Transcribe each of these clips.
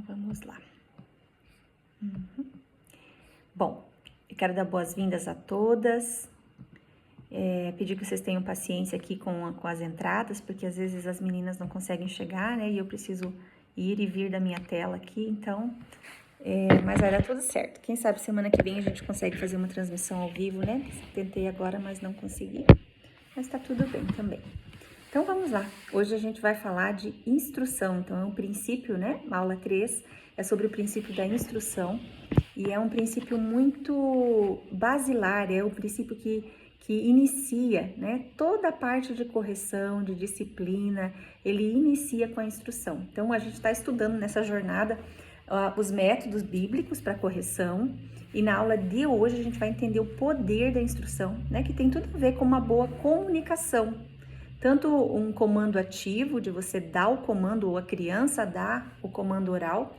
vamos lá. Bom, eu quero dar boas-vindas a todas. Pedir que vocês tenham paciência aqui com as entradas, porque às vezes as meninas não conseguem chegar, né? E eu preciso ir e vir da minha tela aqui, então... mas vai dar tudo certo. Quem sabe semana que vem a gente consegue fazer uma transmissão ao vivo, né? Tentei agora, mas não consegui. Mas tá tudo bem também. Então vamos lá. Hoje a gente vai falar de instrução. Então é um princípio, né? Aula 3 é sobre o princípio da instrução. E é um princípio muito basilar, é o princípio que inicia, né? Toda a parte de correção, de disciplina, ele inicia com a instrução. Então a gente está estudando nessa jornada os métodos bíblicos para correção, e na aula de hoje a gente vai entender o poder da instrução, né, que tem tudo a ver com uma boa comunicação, tanto um comando ativo, de você dar o comando, ou a criança dar o comando oral,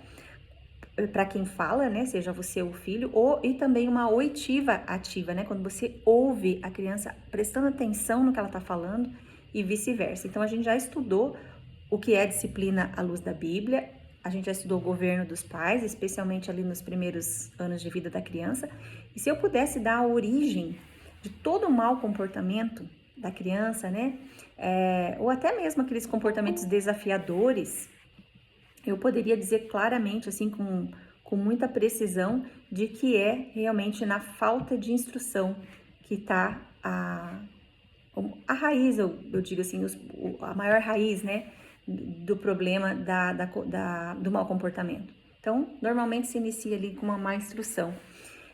para quem fala, né, seja você ou o filho, e também uma oitiva ativa, né, quando você ouve a criança prestando atenção no que ela está falando, e vice-versa. Então a gente já estudou o que é disciplina à luz da Bíblia. A gente já estudou o governo dos pais, especialmente ali nos primeiros anos de vida da criança. E se eu pudesse dar a origem de todo o mau comportamento da criança, né? Ou até mesmo aqueles comportamentos desafiadores, eu poderia dizer claramente, assim, com muita precisão, de que é realmente na falta de instrução que está a raiz, eu digo assim, a maior raiz, né? Do problema do mau comportamento. Então, normalmente se inicia ali com uma má instrução,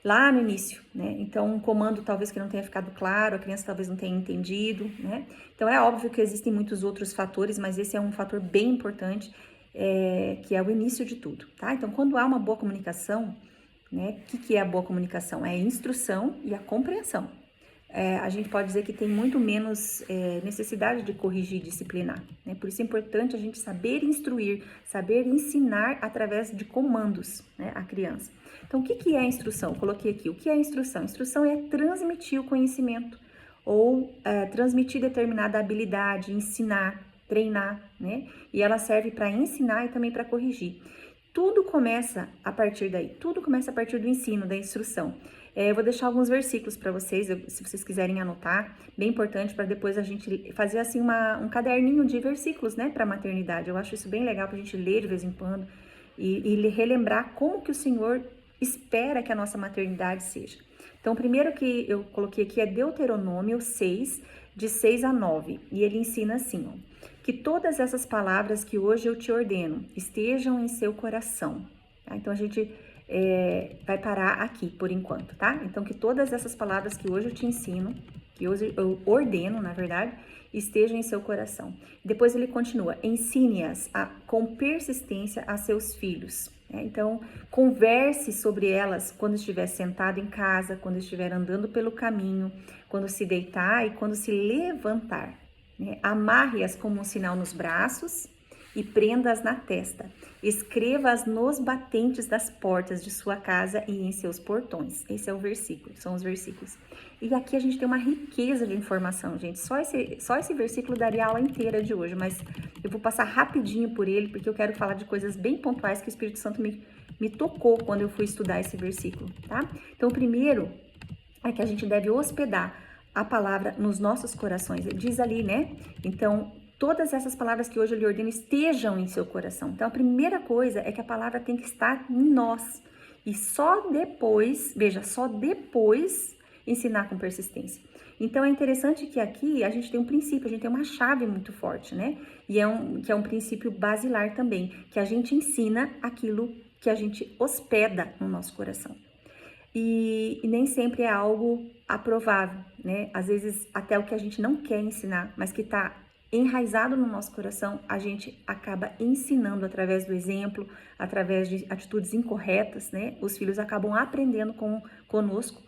lá no início, né? Então, um comando talvez que não tenha ficado claro, a criança talvez não tenha entendido, né? Então, é óbvio que existem muitos outros fatores, mas esse é um fator bem importante, que é o início de tudo, tá? Então, quando há uma boa comunicação, né? O que é a boa comunicação? É a instrução e a compreensão. A gente pode dizer que tem muito menos necessidade de corrigir e disciplinar, né? Por isso é importante a gente saber instruir, saber ensinar através de comandos, né, a criança. Então, o que é a instrução? Eu coloquei aqui, o que é a instrução? Instrução é transmitir o conhecimento ou transmitir determinada habilidade, ensinar, treinar, né? E ela serve para ensinar e também para corrigir. Tudo começa a partir daí, tudo começa a partir do ensino, da instrução. Eu vou deixar alguns versículos para vocês, se vocês quiserem anotar, bem importante para depois a gente fazer assim um caderninho de versículos, né, para a maternidade. Eu acho isso bem legal para a gente ler de vez em quando e relembrar como que o Senhor espera que a nossa maternidade seja. Então, o primeiro que eu coloquei aqui é Deuteronômio 6, de 6 a 9, e ele ensina assim, ó: que todas essas palavras que hoje eu te ordeno estejam em seu coração. Tá? Então, a gente vai parar aqui por enquanto, tá? Então, que todas essas palavras que hoje eu te ensino, que hoje eu ordeno, na verdade, estejam em seu coração. Depois ele continua: ensine-as com persistência a seus filhos. Então, converse sobre elas quando estiver sentado em casa, quando estiver andando pelo caminho, quando se deitar e quando se levantar. Amarre-as como um sinal nos braços e prenda-as na testa. Escreva-as nos batentes das portas de sua casa e em seus portões. Esse é o versículo, são os versículos. E aqui a gente tem uma riqueza de informação, gente. Só esse versículo daria a aula inteira de hoje, mas eu vou passar rapidinho por ele, porque eu quero falar de coisas bem pontuais que o Espírito Santo me tocou quando eu fui estudar esse versículo, tá? Então, o primeiro é que a gente deve hospedar a palavra nos nossos corações. Ele diz ali, né? Então, todas essas palavras que hoje eu lhe ordeno estejam em seu coração. Então, a primeira coisa é que a palavra tem que estar em nós. E só depois, veja, só depois ensinar com persistência. Então, é interessante que aqui a gente tem um princípio, a gente tem uma chave muito forte, né? E que é um princípio basilar também, que a gente ensina aquilo que a gente hospeda no nosso coração. E nem sempre é algo aprovável, né? Às vezes até o que a gente não quer ensinar, mas que está enraizado no nosso coração, a gente acaba ensinando através do exemplo, através de atitudes incorretas, né? Os filhos acabam aprendendo conosco,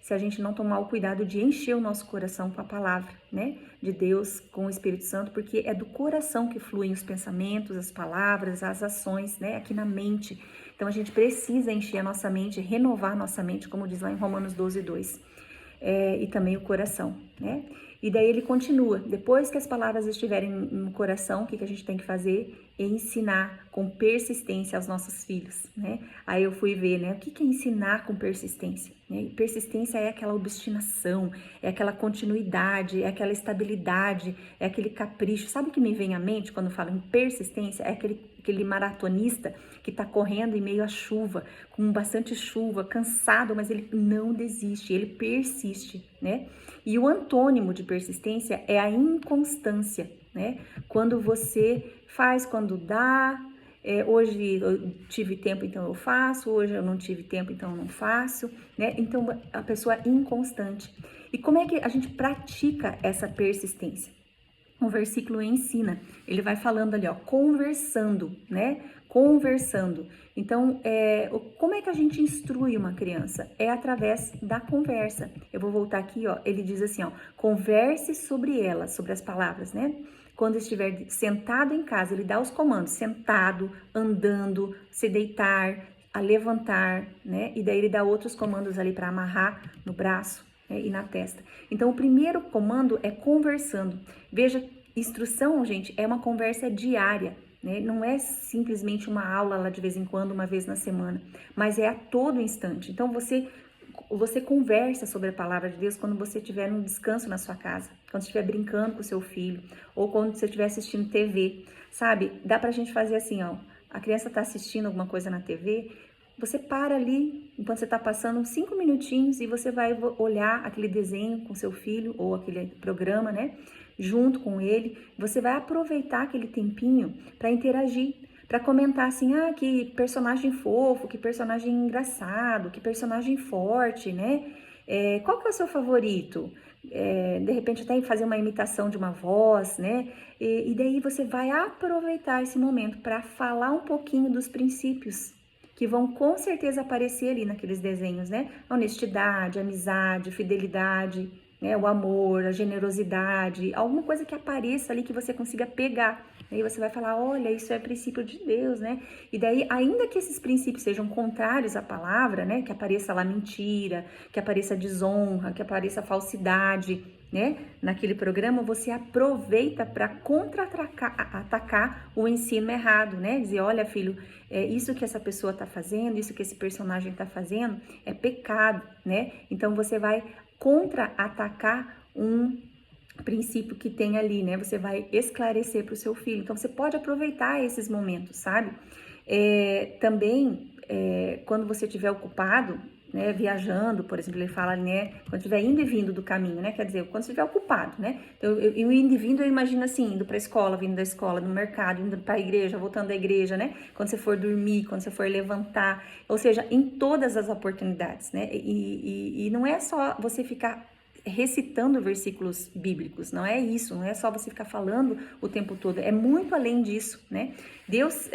se a gente não tomar o cuidado de encher o nosso coração com a palavra, né? De Deus, com o Espírito Santo, porque é do coração que fluem os pensamentos, as palavras, as ações, né? Aqui na mente. Então, a gente precisa encher a nossa mente, renovar a nossa mente, como diz lá em Romanos 12, 2. E também o coração, né? E daí ele continua, depois que as palavras estiverem no coração, o que a gente tem que fazer? É ensinar com persistência aos nossos filhos, né? Aí eu fui ver, né? O que é ensinar com persistência? Né? Persistência é aquela obstinação, é aquela continuidade, é aquela estabilidade, é aquele capricho. Sabe o que me vem à mente quando eu falo em persistência? É aquele maratonista que está correndo em meio à chuva, com bastante chuva, cansado, mas ele não desiste, ele persiste, né? E o antônimo de persistência é a inconstância, né? Quando você faz quando dá, hoje eu tive tempo, então eu faço, hoje eu não tive tempo, então eu não faço, né? Então a pessoa é inconstante. E como é que a gente pratica essa persistência? O versículo ensina, ele vai falando ali, ó, conversando, né? Conversando. Então, como é que a gente instrui uma criança? É através da conversa. Eu vou voltar aqui, ó, ele diz assim, ó, converse sobre elas, sobre as palavras, né? Quando estiver sentado em casa, ele dá os comandos, sentado, andando, se deitar, a levantar, né? E daí ele dá outros comandos ali para amarrar no braço, né? E na testa. Então, o primeiro comando é conversando. Veja, instrução, gente, é uma conversa diária, né? Não é simplesmente uma aula lá de vez em quando, uma vez na semana, mas é a todo instante. Então, você conversa sobre a palavra de Deus quando você estiver num descanso na sua casa, quando estiver brincando com o seu filho, ou quando você estiver assistindo TV, sabe? Dá pra gente fazer assim, ó, a criança tá assistindo alguma coisa na TV, você para ali, enquanto você tá passando 5 minutinhos e você vai olhar aquele desenho com seu filho, ou aquele programa, né? Junto com ele, você vai aproveitar aquele tempinho para interagir, para comentar assim, ah, que personagem fofo, que personagem engraçado, que personagem forte, né? Qual que é o seu favorito? De repente até fazer uma imitação de uma voz, né? E daí você vai aproveitar esse momento para falar um pouquinho dos princípios que vão com certeza aparecer ali naqueles desenhos, né? A honestidade, a amizade, fidelidade, né? O amor, a generosidade, alguma coisa que apareça ali que você consiga pegar. Aí você vai falar, olha, isso é princípio de Deus, né? E daí, ainda que esses princípios sejam contrários à palavra, né? Que apareça lá mentira, que apareça desonra, que apareça falsidade, né? Naquele programa, você aproveita para contra-atacar o ensino errado, né? Dizer, olha, filho, isso que essa pessoa está fazendo, isso que esse personagem está fazendo é pecado, né? Então, você vai contra-atacar um princípio que tem ali, né? Você vai esclarecer para o seu filho. Então, você pode aproveitar esses momentos, sabe? Também, quando você estiver ocupado, né, viajando, por exemplo, ele fala, né, quando estiver indo e vindo do caminho, né, quer dizer, quando estiver ocupado, né, então, eu indo e vindo, eu imagino assim, indo para a escola, vindo da escola, no mercado, indo para a igreja, voltando da igreja, né, quando você for dormir, quando você for levantar, ou seja, em todas as oportunidades, né, e não é só você ficar recitando versículos bíblicos, não é isso, não é só você ficar falando o tempo todo, é muito além disso, né? Deus,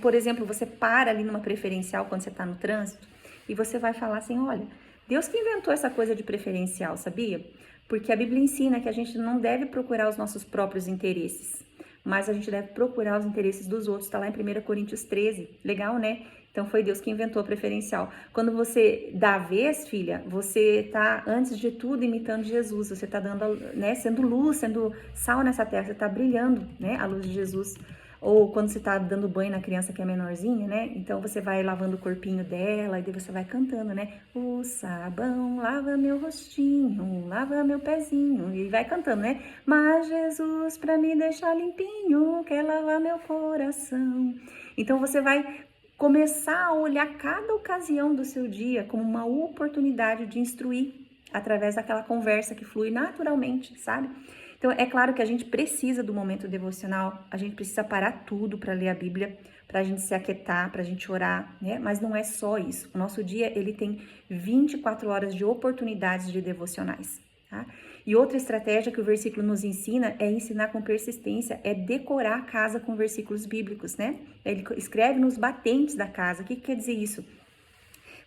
por exemplo, você para ali numa preferencial quando você está no trânsito e você vai falar assim, olha, Deus que inventou essa coisa de preferencial, sabia? Porque a Bíblia ensina que a gente não deve procurar os nossos próprios interesses, mas a gente deve procurar os interesses dos outros, está lá em 1 Coríntios 13, legal, né? Então, foi Deus que inventou a preferencial. Quando você dá a vez, filha, você está, antes de tudo, imitando Jesus. Você está dando, né, sendo luz, sendo sal nessa terra. Você está brilhando, né, a luz de Jesus. Ou quando você está dando banho na criança que é menorzinha, né? Então, você vai lavando o corpinho dela e daí você vai cantando, né? O sabão lava meu rostinho, lava meu pezinho. E vai cantando, né? Mas Jesus, para me deixar limpinho, quer lavar meu coração. Então, você vai começar a olhar cada ocasião do seu dia como uma oportunidade de instruir através daquela conversa que flui naturalmente, sabe? Então, é claro que a gente precisa do momento devocional, a gente precisa parar tudo para ler a Bíblia, para a gente se aquietar, para a gente orar, né? Mas não é só isso. O nosso dia, ele tem 24 horas de oportunidades de devocionais, tá? E outra estratégia que o versículo nos ensina é ensinar com persistência, é decorar a casa com versículos bíblicos, né? Ele escreve nos batentes da casa. O que quer dizer isso?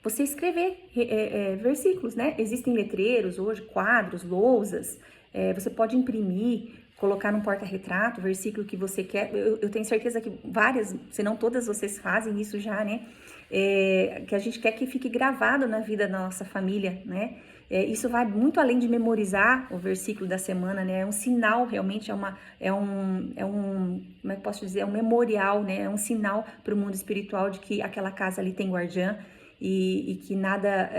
Você escrever versículos, né? Existem letreiros hoje, quadros, lousas, você pode imprimir, colocar num porta-retrato o versículo que você quer. Eu tenho certeza que várias, se não todas vocês fazem isso já, né? Que a gente quer que fique gravado na vida da nossa família, né? Isso vai muito além de memorizar o versículo da semana, né? É um sinal, realmente como é que eu posso dizer? É um memorial, né? É um sinal para o mundo espiritual de que aquela casa ali tem guardiã e que nada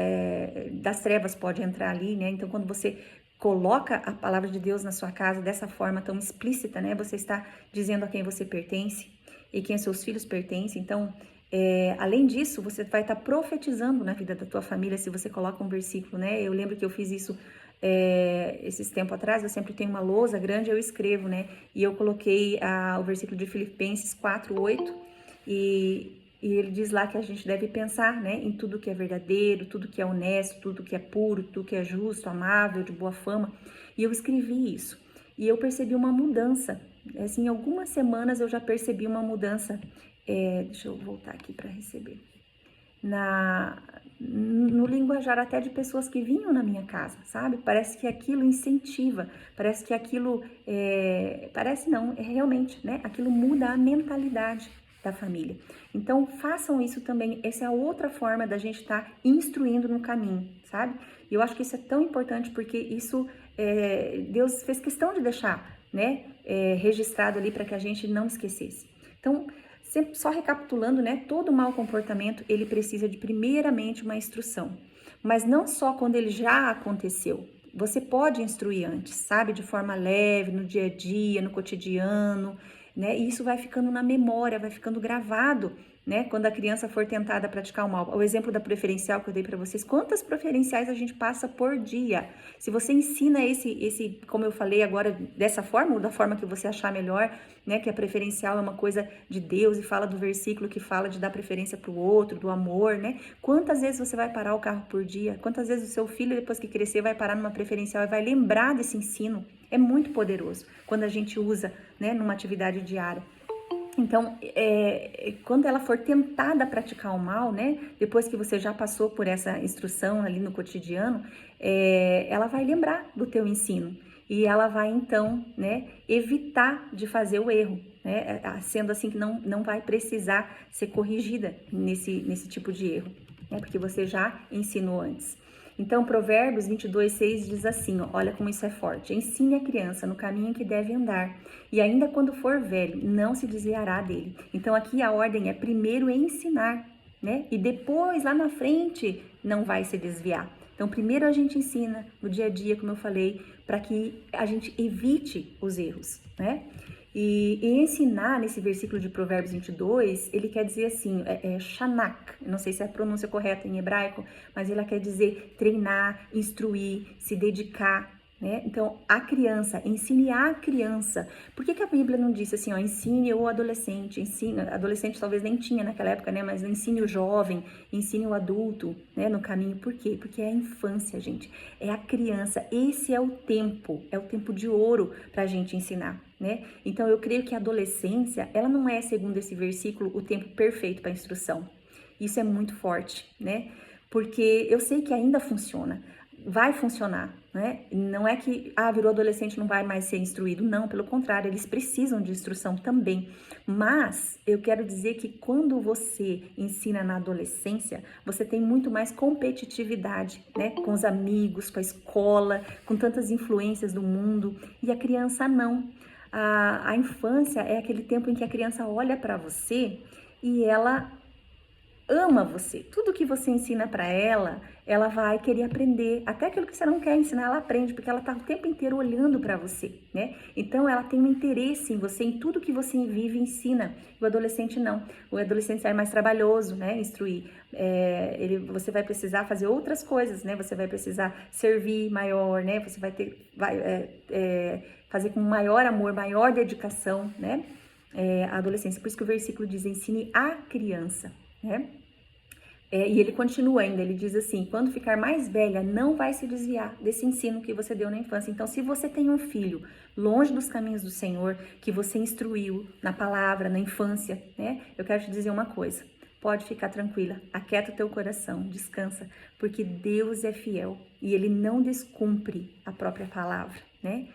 das trevas pode entrar ali, né? Então, quando você coloca a palavra de Deus na sua casa dessa forma tão explícita, né? Você está dizendo a quem você pertence e quem seus filhos pertencem. Então, além disso, você vai estar profetizando na vida da tua família se você coloca um versículo, né? Eu lembro que eu fiz isso esses tempos atrás, eu sempre tenho uma lousa grande, eu escrevo, né? E eu coloquei o versículo de Filipenses 4:8 e ele diz lá que a gente deve pensar, né, em tudo que é verdadeiro, tudo que é honesto, tudo que é puro, tudo que é justo, amável, de boa fama. E eu escrevi isso. E eu percebi uma mudança. Assim, em algumas semanas eu já percebi uma mudança. Deixa eu voltar aqui para receber. No linguajar até de pessoas que vinham na minha casa, sabe? Parece que aquilo incentiva, parece que aquilo, parece não, realmente, né? Aquilo muda a mentalidade da família. Então, façam isso também, essa é a outra forma da gente estar instruindo no caminho, sabe? E eu acho que isso é tão importante porque isso, Deus fez questão de deixar, né? Registrado ali para que a gente não esquecesse. Então, sempre só recapitulando, né? Todo mau comportamento, ele precisa de primeiramente uma instrução. Mas não só quando ele já aconteceu. Você pode instruir antes, sabe? De forma leve, no dia a dia, no cotidiano, né? E isso vai ficando na memória, vai ficando gravado, né? Quando a criança for tentada a praticar o mal. O exemplo da preferencial que eu dei para vocês, quantas preferenciais a gente passa por dia? Se você ensina como eu falei agora, dessa forma, ou da forma que você achar melhor, né? Que a preferencial é uma coisa de Deus e fala do versículo que fala de dar preferência para o outro, do amor, né? Quantas vezes você vai parar o carro por dia? Quantas vezes o seu filho, depois que crescer, vai parar numa preferencial e vai lembrar desse ensino? É muito poderoso quando a gente usa, né, numa atividade diária. Então, quando ela for tentada a praticar o mal, né, depois que você já passou por essa instrução ali no cotidiano, ela vai lembrar do teu ensino e ela vai então, né, evitar de fazer o erro, né, sendo assim que não vai precisar ser corrigida nesse tipo de erro, né, porque você já ensinou antes. Então, Provérbios 22:6 diz assim, ó, olha como isso é forte. Ensine a criança no caminho que deve andar, e ainda quando for velho, não se desviará dele. Então, aqui a ordem é primeiro ensinar, né? E depois, lá na frente, não vai se desviar. Então, primeiro a gente ensina no dia a dia, como eu falei, para que a gente evite os erros, né? E ensinar, nesse versículo de Provérbios 22, ele quer dizer assim, shanak, não sei se é a pronúncia correta em hebraico, mas ele quer dizer treinar, instruir, se dedicar, né? Então, a criança, ensine a criança. Por que a Bíblia não disse assim, ó, ensine o adolescente, adolescente talvez nem tinha naquela época, né? Mas ensine o jovem, ensine o adulto, né? No caminho. Por quê? Porque é a infância, gente. É a criança. Esse é o tempo de ouro pra gente ensinar, né? Então, eu creio que a adolescência, ela não é, segundo esse versículo, o tempo perfeito para instrução. Isso é muito forte, né? Porque eu sei que ainda funciona. Vai funcionar, né? Não é que, virou adolescente, não vai mais ser instruído. Não, pelo contrário, eles precisam de instrução também. Mas eu quero dizer que quando você ensina na adolescência, você tem muito mais competitividade, né? Com os amigos, com a escola, com tantas influências do mundo. E a criança não. A infância é aquele tempo em que a criança olha para você e ela ama você. Tudo que você ensina para ela, ela vai querer aprender. Até aquilo que você não quer ensinar, ela aprende, porque ela tá o tempo inteiro olhando para você, né? Então, ela tem um interesse em você, em tudo que você vive e ensina. O adolescente não. O adolescente é mais trabalhoso, né? Instruir. Você vai precisar fazer outras coisas, né? Você vai precisar servir maior, né? Você vai fazer com maior amor, maior dedicação, né? A adolescência. Por isso que o versículo diz, ensine a criança, né? E ele continua ainda, ele diz assim, quando ficar mais velha, não vai se desviar desse ensino que você deu na infância. Então, se você tem um filho longe dos caminhos do Senhor, que você instruiu na palavra, na infância, né? Eu quero te dizer uma coisa, pode ficar tranquila, aquieta o teu coração, descansa, porque Deus é fiel e Ele não descumpre a própria palavra, né?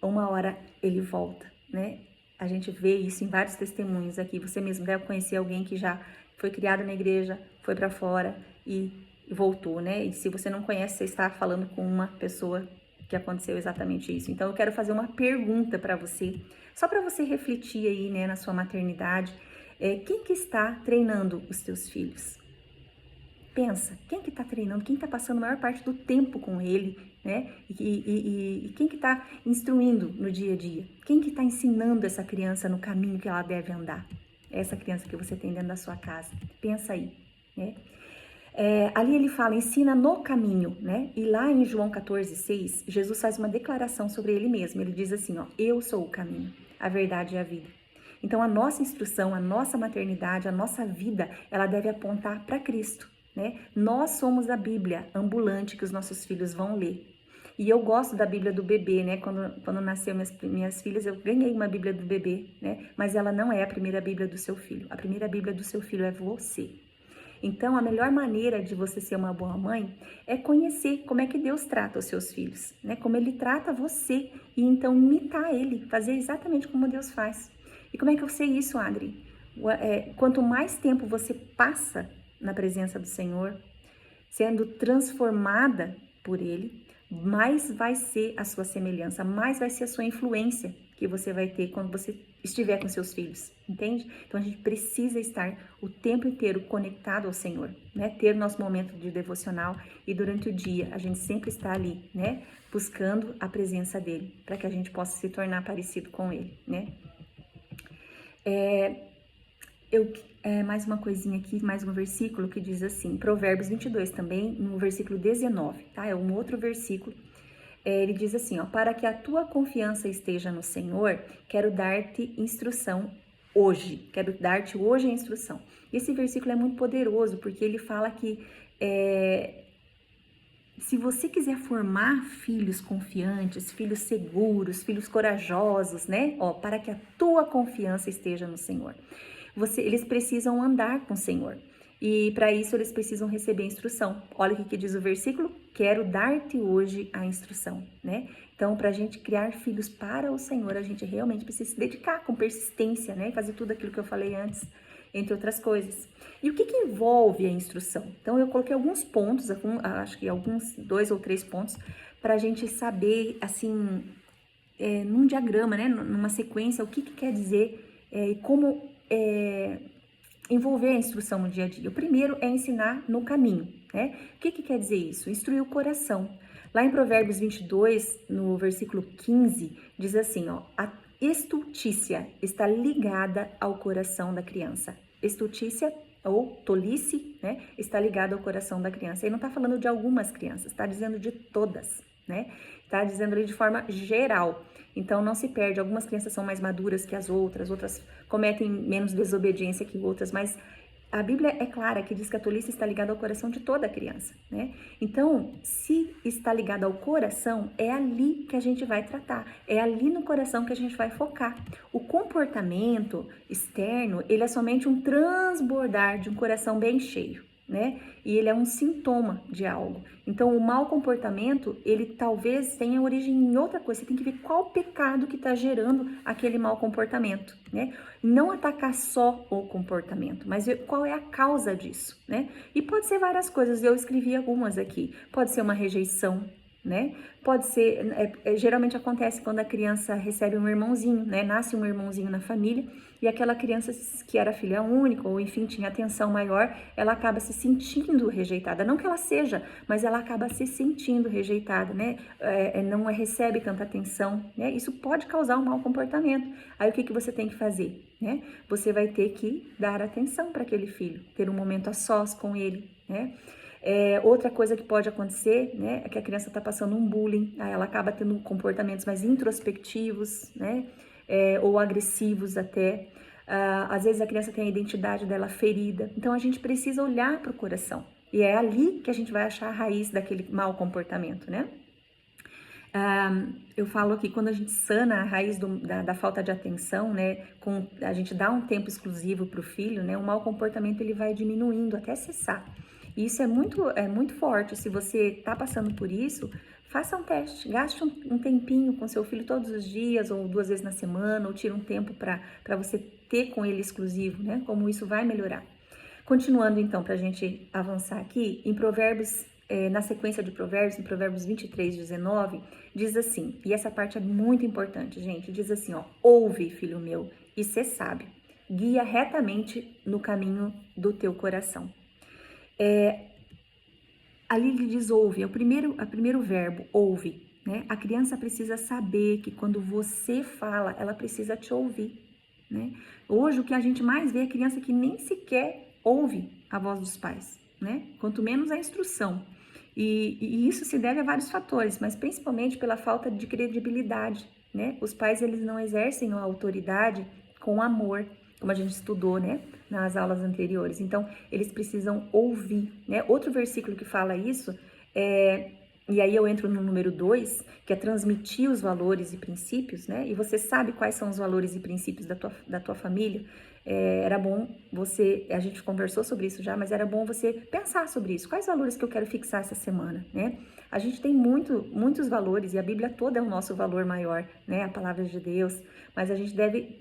Uma hora Ele volta, né? A gente vê isso em vários testemunhos aqui. Você mesmo deve conhecer alguém que já foi criado na igreja, foi para fora e voltou, né? E se você não conhece, você está falando com uma pessoa que aconteceu exatamente isso. Então eu quero fazer uma pergunta para você, só para você refletir aí, né, na sua maternidade. Quem que está treinando os teus filhos? Pensa, quem que está treinando, quem está passando a maior parte do tempo com ele, né? E quem que está instruindo no dia a dia? Quem que está ensinando essa criança no caminho que ela deve andar? Essa criança que você tem dentro da sua casa. Pensa aí, né? Ali ele fala, ensina no caminho, né? E lá em João 14,6, Jesus faz uma declaração sobre ele mesmo. Ele diz assim, ó, eu sou o caminho, a verdade e a vida. Então a nossa instrução, a nossa maternidade, a nossa vida, ela deve apontar para Cristo, né? Nós somos a Bíblia ambulante que os nossos filhos vão ler. E eu gosto da Bíblia do bebê, né? Quando nasceu minhas filhas, eu ganhei uma Bíblia do bebê, né? Mas ela não é a primeira Bíblia do seu filho. A primeira Bíblia do seu filho é você. Então, a melhor maneira de você ser uma boa mãe é conhecer como é que Deus trata os seus filhos, né? Como Ele trata você e então imitar Ele, fazer exatamente como Deus faz. E como é que eu sei isso, Adri? Quanto mais tempo você passa na presença do Senhor, sendo transformada por Ele, mais vai ser a sua semelhança, mais vai ser a sua influência que você vai ter quando você estiver com seus filhos, entende? Então a gente precisa estar o tempo inteiro conectado ao Senhor, né? Ter nosso momento de devocional e durante o dia a gente sempre está ali, né? Buscando a presença dele, para que a gente possa se tornar parecido com ele, né? Mais uma coisinha aqui, mais um versículo que diz assim, Provérbios 22 também, no versículo 19, tá? É um outro versículo. Ele diz assim, ó, para que a tua confiança esteja no Senhor, quero dar-te instrução hoje. Quero dar-te hoje a instrução. Esse versículo é muito poderoso, porque ele fala que se você quiser formar filhos confiantes, filhos seguros, filhos corajosos, né? Ó, para que a tua confiança esteja no Senhor. Eles precisam andar com o Senhor. E para isso eles precisam receber instrução. Olha o que diz o versículo. Quero dar-te hoje a instrução, né? Então, para a gente criar filhos para o Senhor, a gente realmente precisa se dedicar com persistência, né? E fazer tudo aquilo que eu falei antes, entre outras coisas. E o que envolve a instrução? Então, eu coloquei alguns pontos, acho que alguns 2 ou 3 pontos, para a gente saber, assim, num diagrama, né? Numa sequência, o que quer dizer e como envolver a instrução no dia a dia. O primeiro é ensinar no caminho, né? O que quer dizer isso? Instruir o coração. Lá em Provérbios 22, no versículo 15, diz assim, ó, a estultícia está ligada ao coração da criança. Estultícia ou tolice, né, está ligada ao coração da criança. E não está falando de algumas crianças, está dizendo de todas, né? Está dizendo ali de forma geral. Então, não se perde. Algumas crianças são mais maduras que as outras cometem menos desobediência que outras, mas a Bíblia é clara que diz que a tolice está ligada ao coração de toda criança, né? Então, se está ligado ao coração, é ali que a gente vai tratar, é ali no coração que a gente vai focar. O comportamento externo, ele é somente um transbordar de um coração bem cheio, né? E ele é um sintoma de algo. Então, o mau comportamento, ele talvez tenha origem em outra coisa. Você tem que ver qual pecado que está gerando aquele mau comportamento, né? Não atacar só o comportamento, mas ver qual é a causa disso, né? E pode ser várias coisas, eu escrevi algumas aqui. Pode ser uma rejeição, né? Pode ser, geralmente acontece quando a criança recebe um irmãozinho, né? Nasce um irmãozinho na família e aquela criança que era filha única ou enfim tinha atenção maior, ela acaba se sentindo rejeitada. Não que ela seja, mas ela acaba se sentindo rejeitada, né? Não recebe tanta atenção, né? Isso pode causar um mau comportamento. Aí o que você tem que fazer, né? Você vai ter que dar atenção para aquele filho, ter um momento a sós com ele, né? Outra coisa que pode acontecer, né, é que a criança está passando um bullying, aí ela acaba tendo comportamentos mais introspectivos, né, ou agressivos até. Às vezes a criança tem a identidade dela ferida, então a gente precisa olhar para o coração, e é ali que a gente vai achar a raiz daquele mau comportamento, né? Eu falo aqui, quando a gente sana a raiz da falta de atenção, né, a gente dá um tempo exclusivo para o filho, né, o mau comportamento ele vai diminuindo até cessar. E isso é muito forte. Se você está passando por isso, faça um teste, gaste um tempinho com seu filho todos os dias, ou 2 vezes na semana, ou tire um tempo para você ter com ele exclusivo, né, como isso vai melhorar. Continuando então, para a gente avançar aqui, em Provérbios, na sequência de Provérbios, em Provérbios 23:19, diz assim, e essa parte é muito importante, gente, diz assim, ó, ouve, filho meu, e sê sábio, guia retamente no caminho do teu coração. Ali ele diz ouve, é o primeiro verbo, ouve, né? A criança precisa saber que quando você fala, ela precisa te ouvir, né? Hoje o que a gente mais vê é criança que nem sequer ouve a voz dos pais, né? Quanto menos a instrução. E isso se deve a vários fatores, mas principalmente pela falta de credibilidade, né? Os pais, eles não exercem a autoridade com amor, como a gente estudou, né, nas aulas anteriores. Então, eles precisam ouvir, né? Outro versículo que fala isso e aí eu entro no número 2, que é transmitir os valores e princípios, né? E você sabe quais são os valores e princípios da tua família. Era bom a gente conversou sobre isso já, mas era bom você pensar sobre isso. Quais valores que eu quero fixar essa semana, né? A gente tem muitos valores e a Bíblia toda é o nosso valor maior, né? A palavra de Deus, mas a gente deve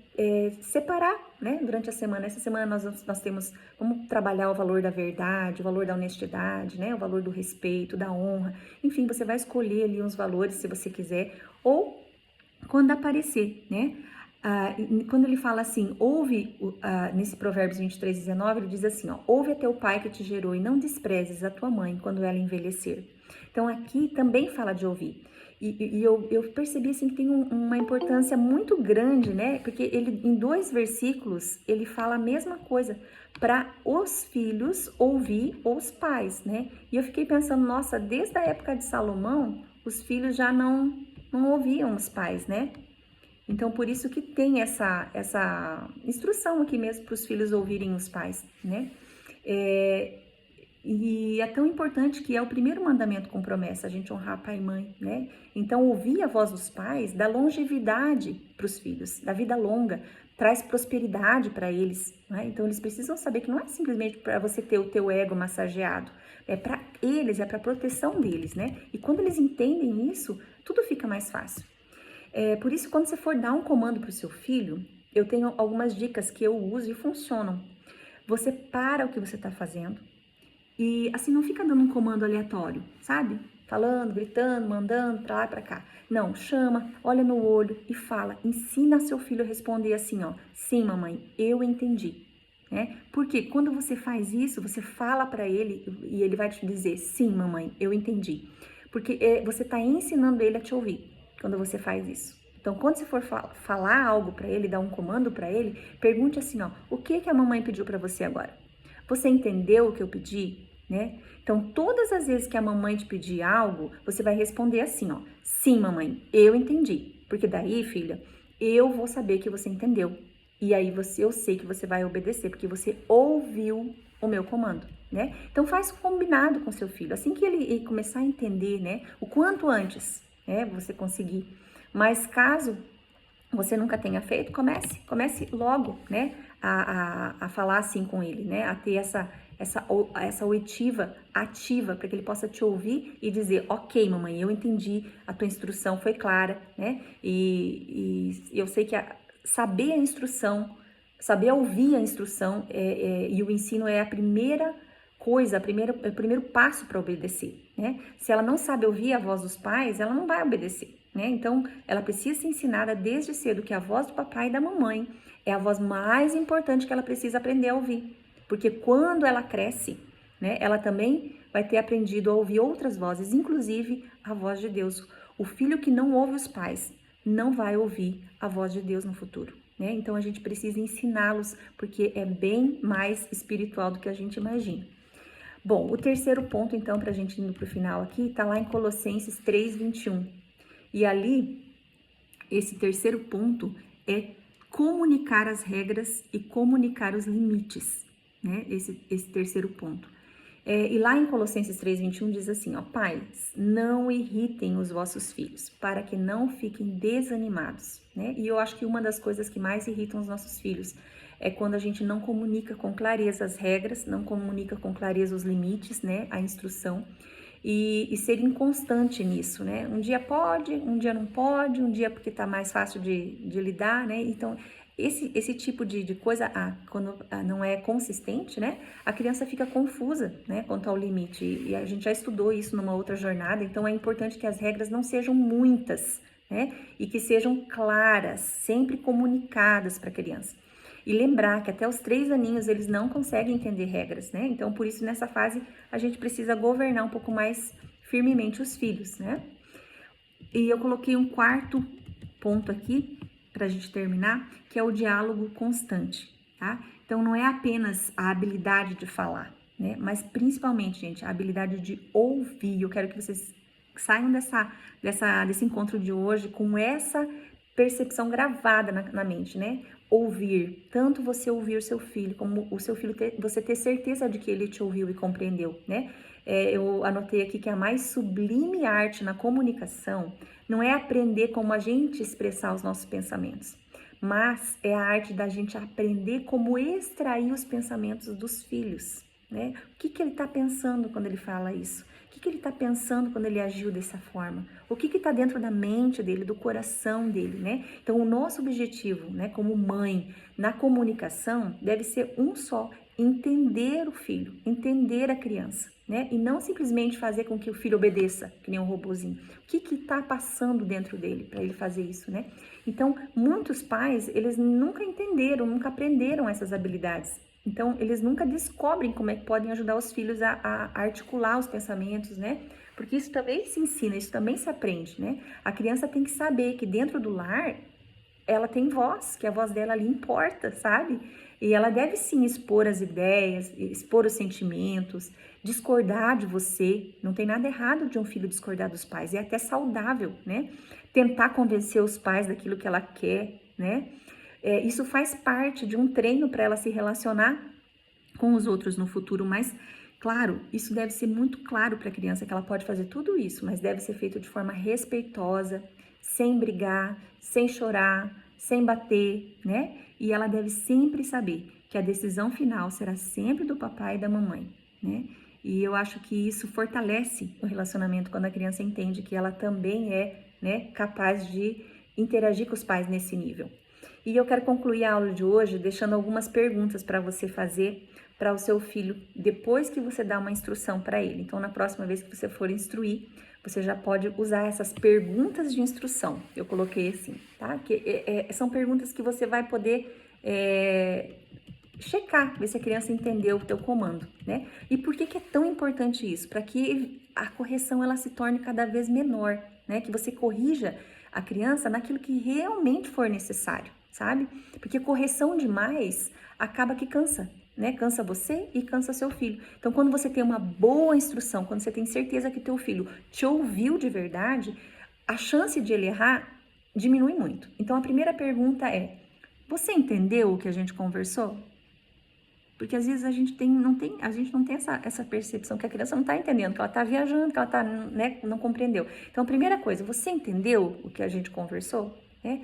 separar, né? Durante a semana. Essa semana nós temos, vamos trabalhar o valor da verdade, o valor da honestidade, né? O valor do respeito, da honra. Enfim, você vai escolher ali uns valores se você quiser, ou quando aparecer, né? Quando ele fala assim, ouve, nesse Provérbios 23:19, ele diz assim, ó, ouve a teu pai que te gerou e não desprezes a tua mãe quando ela envelhecer. Então aqui também fala de ouvir. E eu percebi assim que tem uma importância muito grande, né? Porque ele, em 2 versículos, ele fala a mesma coisa para os filhos ouvir os pais, né? E eu fiquei pensando, nossa, desde a época de Salomão, os filhos já não ouviam os pais, né? Então, por isso que tem essa instrução aqui mesmo para os filhos ouvirem os pais, né? E é tão importante que é o primeiro mandamento com promessa, a gente honrar pai e mãe, né? Então, ouvir a voz dos pais dá longevidade para os filhos, dá vida longa, traz prosperidade para eles, né? Então, eles precisam saber que não é simplesmente para você ter o teu ego massageado, é para eles, é para a proteção deles, né? E quando eles entendem isso, tudo fica mais fácil. Por isso, quando você for dar um comando para o seu filho, eu tenho algumas dicas que eu uso e funcionam. Você para o que você está fazendo e, assim, não fica dando um comando aleatório, sabe? Falando, gritando, mandando para lá e para cá. Não, chama, olha no olho e fala. Ensina seu filho a responder assim, ó. Sim, mamãe, eu entendi. Né? Porque quando você faz isso, você fala para ele e ele vai te dizer, sim, mamãe, eu entendi. Porque você está ensinando ele a te ouvir quando você faz isso. Então, quando você for falar algo para ele, dar um comando para ele, pergunte assim, ó, o que a mamãe pediu para você agora? Você entendeu o que eu pedi? Né? Então, todas as vezes que a mamãe te pedir algo, você vai responder assim, ó, sim, mamãe, eu entendi. Porque daí, filha, eu vou saber que você entendeu. E aí eu sei que você vai obedecer, porque você ouviu o meu comando, né? Então, faz combinado com seu filho. Assim que ele começar a entender, né, o quanto antes, né, você conseguir. Mas caso você nunca tenha feito, comece logo, né, a falar assim com ele, né, a ter essa oitiva ativa, para que ele possa te ouvir e dizer, ok, mamãe, eu entendi, a tua instrução foi clara, né, e eu sei que saber a instrução, saber ouvir a instrução e o ensino é a primeira coisa, o primeiro passo para obedecer, né? Se ela não sabe ouvir a voz dos pais, ela não vai obedecer, né? Então, ela precisa ser ensinada desde cedo que a voz do papai e da mamãe é a voz mais importante que ela precisa aprender a ouvir. Porque quando ela cresce, né, ela também vai ter aprendido a ouvir outras vozes, inclusive a voz de Deus. O filho que não ouve os pais não vai ouvir a voz de Deus no futuro, né? Então, a gente precisa ensiná-los, porque é bem mais espiritual do que a gente imagina. Bom, o terceiro ponto, então, para a gente ir para o final aqui, está lá em Colossenses 3:21. E ali, esse terceiro ponto é comunicar as regras e comunicar os limites, né? Esse terceiro ponto. E lá em Colossenses 3:21 diz assim, ó, pais, não irritem os vossos filhos, para que não fiquem desanimados, né? E eu acho que uma das coisas que mais irritam os nossos filhos é quando a gente não comunica com clareza as regras, não comunica com clareza os limites, né? A instrução. E ser inconstante nisso, né? Um dia pode, um dia não pode, um dia porque tá mais fácil de lidar, né? Então, Esse tipo de coisa, quando não é consistente, né? A criança fica confusa, né? Quanto ao limite. E a gente já estudou isso numa outra jornada, então é importante que as regras não sejam muitas, né? E que sejam claras, sempre comunicadas para a criança. E lembrar que até os 3 aninhos eles não conseguem entender regras, né? Então, por isso, nessa fase, a gente precisa governar um pouco mais firmemente os filhos, né? E eu coloquei um quarto ponto aqui, para a gente terminar, que é o diálogo constante, tá? Então, não é apenas a habilidade de falar, né? Mas, principalmente, gente, a habilidade de ouvir. Eu quero que vocês saiam desse encontro de hoje com essa percepção gravada na mente, né? Ouvir, tanto você ouvir o seu filho, como o seu filho você ter certeza de que ele te ouviu e compreendeu, né? Eu anotei aqui que a mais sublime arte na comunicação não é aprender como a gente expressar os nossos pensamentos, mas é a arte da gente aprender como extrair os pensamentos dos filhos, né? O que ele está pensando quando ele fala isso? O que ele está pensando quando ele agiu dessa forma? O que está dentro da mente dele, do coração dele, né? Então, o nosso objetivo, né, como mãe, na comunicação, deve ser um só: entender o filho, entender a criança, né? E não simplesmente fazer com que o filho obedeça, que nem um robozinho. O que está passando dentro dele para ele fazer isso, né? Então, muitos pais, eles nunca entenderam, nunca aprenderam essas habilidades. Então, eles nunca descobrem como é que podem ajudar os filhos a articular os pensamentos, né? Porque isso também se ensina, isso também se aprende, né? A criança tem que saber que dentro do lar, ela tem voz, que a voz dela ali importa, sabe? E ela deve sim expor as ideias, expor os sentimentos, discordar de você. Não tem nada errado de um filho discordar dos pais, é até saudável, né? Tentar convencer os pais daquilo que ela quer, né? Isso faz parte de um treino para ela se relacionar com os outros no futuro, mas, claro, isso deve ser muito claro para a criança que ela pode fazer tudo isso, mas deve ser feito de forma respeitosa, sem brigar, sem chorar, sem bater, né? E ela deve sempre saber que a decisão final será sempre do papai e da mamãe, né? E eu acho que isso fortalece o relacionamento quando a criança entende que ela também é, né, capaz de interagir com os pais nesse nível. E eu quero concluir a aula de hoje deixando algumas perguntas para você fazer para o seu filho depois que você dá uma instrução para ele. Então, na próxima vez que você for instruir, você já pode usar essas perguntas de instrução. Eu coloquei assim, tá? Que são perguntas que você vai poder checar, ver se a criança entendeu o teu comando, né? E por que é tão importante isso? Para que a correção ela se torne cada vez menor, né? Que você corrija a criança naquilo que realmente for necessário, sabe? Porque correção demais acaba que cansa, né? Cansa você e cansa seu filho. Então, quando você tem uma boa instrução, quando você tem certeza que teu filho te ouviu de verdade, a chance de ele errar diminui muito. Então, a primeira pergunta é: você entendeu o que a gente conversou? Porque às vezes a gente não tem essa percepção que a criança não está entendendo, que ela está viajando, que ela tá, né, não compreendeu. Então, a primeira coisa, você entendeu o que a gente conversou? Né?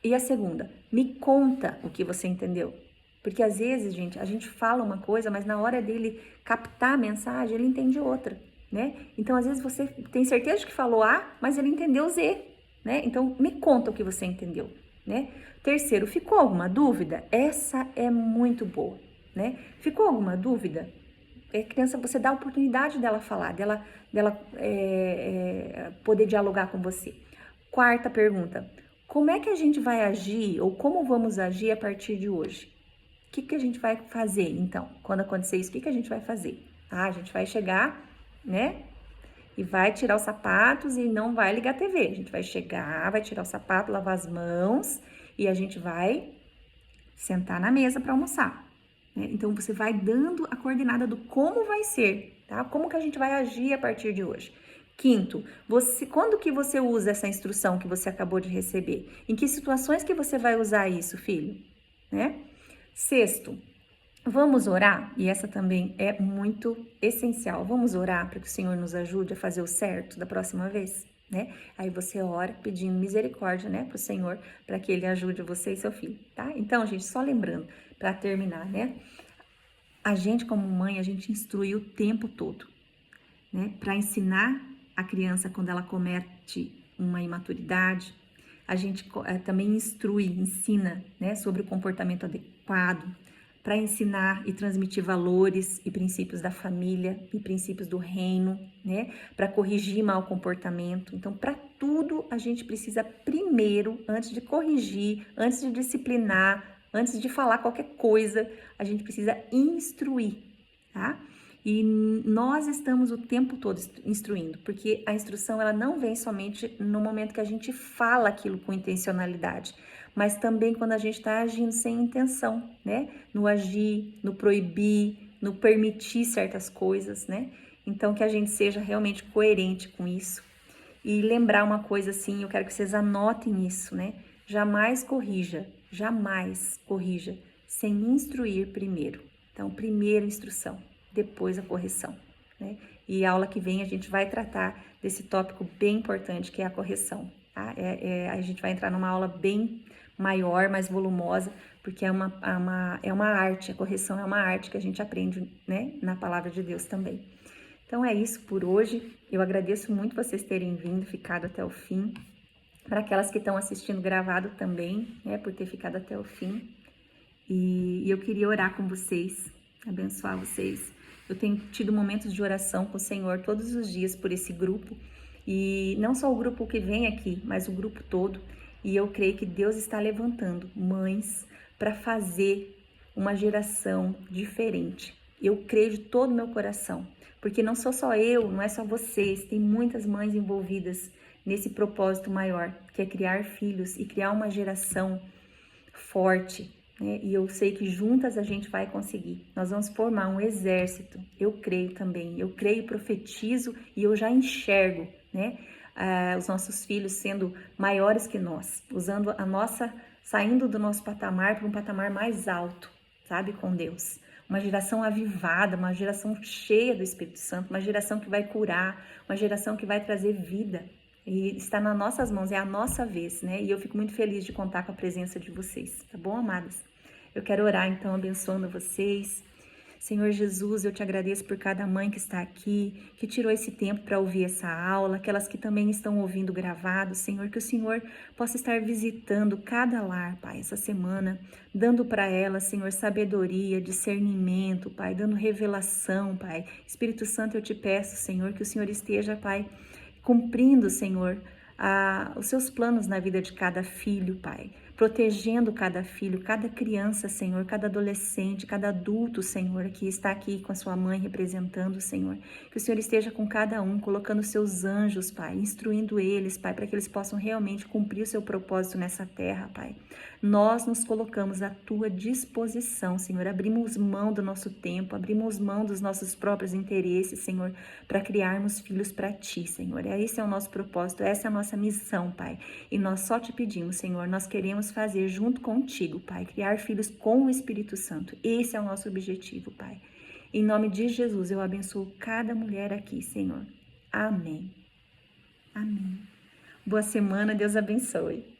E a segunda, me conta o que você entendeu. Porque às vezes, gente, a gente fala uma coisa, mas na hora dele captar a mensagem, ele entende outra, né? Então, às vezes você tem certeza de que falou A, mas ele entendeu Z, né? Então, me conta o que você entendeu, né? Terceiro, ficou alguma dúvida? Essa é muito boa, né? Ficou alguma dúvida? Criança, você dá a oportunidade dela falar, dela poder dialogar com você. Quarta pergunta, como é que a gente vai agir ou como vamos agir a partir de hoje? O que a gente vai fazer, então? Quando acontecer isso, o que a gente vai fazer? A gente vai chegar, né? E vai tirar os sapatos e não vai ligar a TV. A gente vai chegar, vai tirar o sapato, lavar as mãos e a gente vai sentar na mesa para almoçar, né? Então, você vai dando a coordenada do como vai ser, tá? Como que a gente vai agir a partir de hoje. Quinto, quando que você usa essa instrução que você acabou de receber? Em que situações que você vai usar isso, filho? Né? Sexto, vamos orar? E essa também é muito essencial. Vamos orar para que o Senhor nos ajude a fazer o certo da próxima vez, né? Aí você ora pedindo misericórdia, né, para o Senhor, para que Ele ajude você e seu filho, tá? Então, gente, só lembrando, para terminar, né? A gente, como mãe, a gente instrui o tempo todo, né? Para ensinar a criança quando ela comete uma imaturidade, a gente também instrui, ensina, né, sobre o comportamento adequado, para ensinar e transmitir valores e princípios da família e princípios do reino, né, para corrigir mau comportamento. Então, para tudo a gente precisa primeiro, antes de corrigir, antes de disciplinar, antes de falar qualquer coisa, a gente precisa instruir, tá? E nós estamos o tempo todo instruindo, porque a instrução ela não vem somente no momento que a gente fala aquilo com intencionalidade, mas também quando a gente está agindo sem intenção, né? No agir, no proibir, no permitir certas coisas, né? Então que a gente seja realmente coerente com isso. E lembrar uma coisa assim, eu quero que vocês anotem isso, né? Jamais corrija sem instruir primeiro. Então, primeiro instrução, depois a correção, né? E a aula que vem a gente vai tratar desse tópico bem importante que é a correção, tá? A gente vai entrar numa aula bem maior, mais volumosa, porque é uma arte, a correção é uma arte que a gente aprende, né, na palavra de Deus também. Então é isso por hoje, eu agradeço muito vocês terem vindo, ficado até o fim, para aquelas que estão assistindo gravado também, né, por ter ficado até o fim, e eu queria orar com vocês, abençoar vocês. Eu tenho tido momentos de oração com o Senhor todos os dias por esse grupo, e não só o grupo que vem aqui, mas o grupo todo, e eu creio que Deus está levantando mães para fazer uma geração diferente. Eu creio de todo o meu coração, porque não sou só eu, não é só vocês, tem muitas mães envolvidas nesse propósito maior, que é criar filhos e criar uma geração forte, né? E eu sei que juntas a gente vai conseguir. Nós vamos formar um exército, eu creio também, eu creio, profetizo e eu já enxergo, né? Os nossos filhos sendo maiores que nós, usando saindo do nosso patamar para um patamar mais alto, sabe, com Deus. Uma geração avivada, uma geração cheia do Espírito Santo, uma geração que vai curar, uma geração que vai trazer vida. E está nas nossas mãos, é a nossa vez, né? E eu fico muito feliz de contar com a presença de vocês, tá bom, amadas? Eu quero orar, então, abençoando vocês. Senhor Jesus, eu te agradeço por cada mãe que está aqui, que tirou esse tempo para ouvir essa aula, aquelas que também estão ouvindo gravado, Senhor, que o Senhor possa estar visitando cada lar, Pai, essa semana, dando para elas, Senhor, sabedoria, discernimento, Pai, dando revelação, Pai. Espírito Santo, eu te peço, Senhor, que o Senhor esteja, Pai, cumprindo, Senhor, os seus planos na vida de cada filho, Pai. Protegendo cada filho, cada criança, Senhor, cada adolescente, cada adulto, Senhor, que está aqui com a sua mãe representando, Senhor. Que o Senhor esteja com cada um, colocando seus anjos, Pai, instruindo eles, Pai, para que eles possam realmente cumprir o seu propósito nessa terra, Pai. Nós nos colocamos à tua disposição, Senhor. Abrimos mão do nosso tempo, abrimos mão dos nossos próprios interesses, Senhor, para criarmos filhos para ti, Senhor. Esse é o nosso propósito, essa é a nossa missão, Pai. E nós só te pedimos, Senhor, nós queremos fazer junto contigo, Pai, criar filhos com o Espírito Santo. Esse é o nosso objetivo, Pai. Em nome de Jesus, eu abençoo cada mulher aqui, Senhor. Amém. Amém. Boa semana, Deus abençoe.